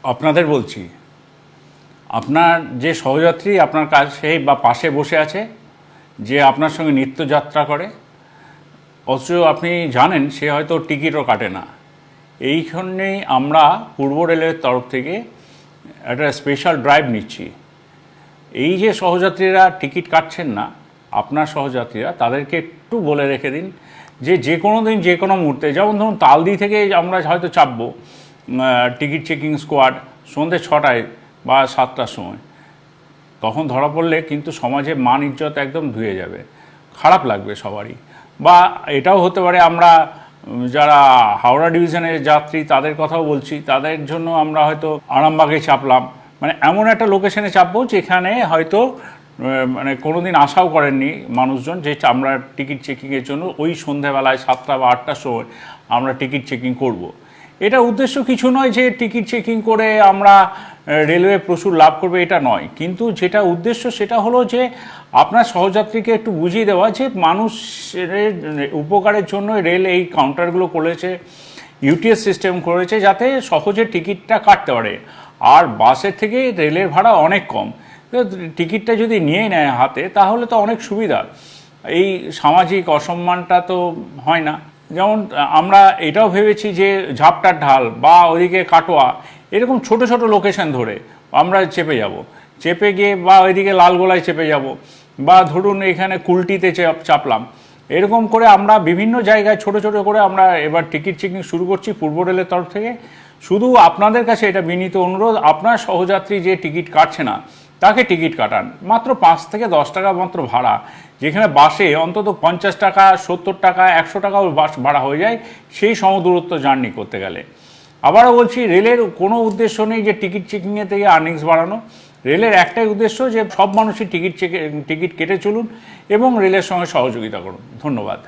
আপনাদের বলছি, আপনার যে সহযাত্রী আপনার কাছে বা পাশে বসে আছে, যে আপনার সঙ্গে নিত্যযাত্রা করে, অথচ আপনি জানেন সে হয়তো টিকিটও কাটে না, এইখানেই আমরা পূর্ব রেলের তরফ থেকে একটা স্পেশাল ড্রাইভ নিচ্ছি। এই যে সহযাত্রীরা টিকিট কাটছেন না, আপনার সহযাত্রীরা, তাদেরকে একটু বলে রেখে দিন যে যে কোনো দিন যে কোনো মুহূর্তে, যেমন ধরুন তালদি থেকে আমরা হয়তো চাপবো টিকিট চেকিং স্কোয়াড সন্ধ্যে 6টায় বা 7টার সময়, তখন ধরা পড়লে কিন্তু সমাজে মান ইজ্জত একদম ধুয়ে যাবে, খারাপ লাগবে সবারই। বা এটাও হতে পারে আমরা যারা হাওড়া ডিভিশনের যাত্রী তাদের কথাও বলছি, তাদের জন্য আমরা হয়তো আরামবাগে চাপলাম, মানে এমন একটা লোকেশনে চাপবো যেখানে হয়তো মানে কোনো দিন আশাও করেননি মানুষজন যে আমরা টিকিট চেকিংয়ের জন্য ওই সন্ধ্যাবেলায় 7টা বা 8টার সময় আমরা টিকিট চেকিং করব। এটা উদ্দেশ্য কিছু নয় যে টিকিট চেকিং করে আমরা রেলওয়ে প্রচুর লাভ করবে, এটা নয়। কিন্তু যেটা উদ্দেশ্য সেটা হলো যে আপনার সহযাত্রীকে একটু বুঝিয়ে দেওয়া যে মানুষের উপকারের জন্য রেল এই কাউন্টারগুলো করেছে, ইউটিএস সিস্টেম করেছে যাতে সহজে টিকিটটা কাটতে পারে। আর বাসের থেকে রেলের ভাড়া অনেক কম, তো টিকিটটা যদি নিয়ে নেয় হাতে তাহলে তো অনেক সুবিধা, এই সামাজিক অসম্মানটা তো হয় না। যেমন আমরা এটাও ভেবেছি যে ঝাপটার ঢাল বা ওইদিকে কাটোয়া, এরকম ছোট ছোট লোকেশন ধরে আমরা চেপে যাব, চেপে গিয়ে বা ওইদিকে লালগোলায় চেপে যাব, বা ধরুন এখানে কুলটিতে চাপলাম, এরকম করে আমরা বিভিন্ন জায়গায় ছোট ছোট করে আমরা এবার টিকিট চেকিং শুরু করছি পূর্ব রেলের তরফ থেকে। শুধু আপনাদের কাছে এটা বিনীত অনুরোধ, আপনার সহযাত্রী যে টিকিট কাটছে না তাকে টিকিট কাটান, মাত্র 5 থেকে 10 টাকা মাত্র ভাড়া, যেখানে বাসে অন্তত 50 টাকা, 70 টাকা, 100 টাকাও বাস ভাড়া হয়ে যায় সেই সমদূরত্ব জার্নি করতে গেলে। আবারও বলছি, রেলের কোনো উদ্দেশ্য নেই যে টিকিট চেকিংয়ে থেকে আর্নিংস বাড়ানো। রেলের একটাই উদ্দেশ্য যে সব মানুষই টিকিট কেটে চলুন এবং রেলের সঙ্গে সহযোগিতা করুন। ধন্যবাদ।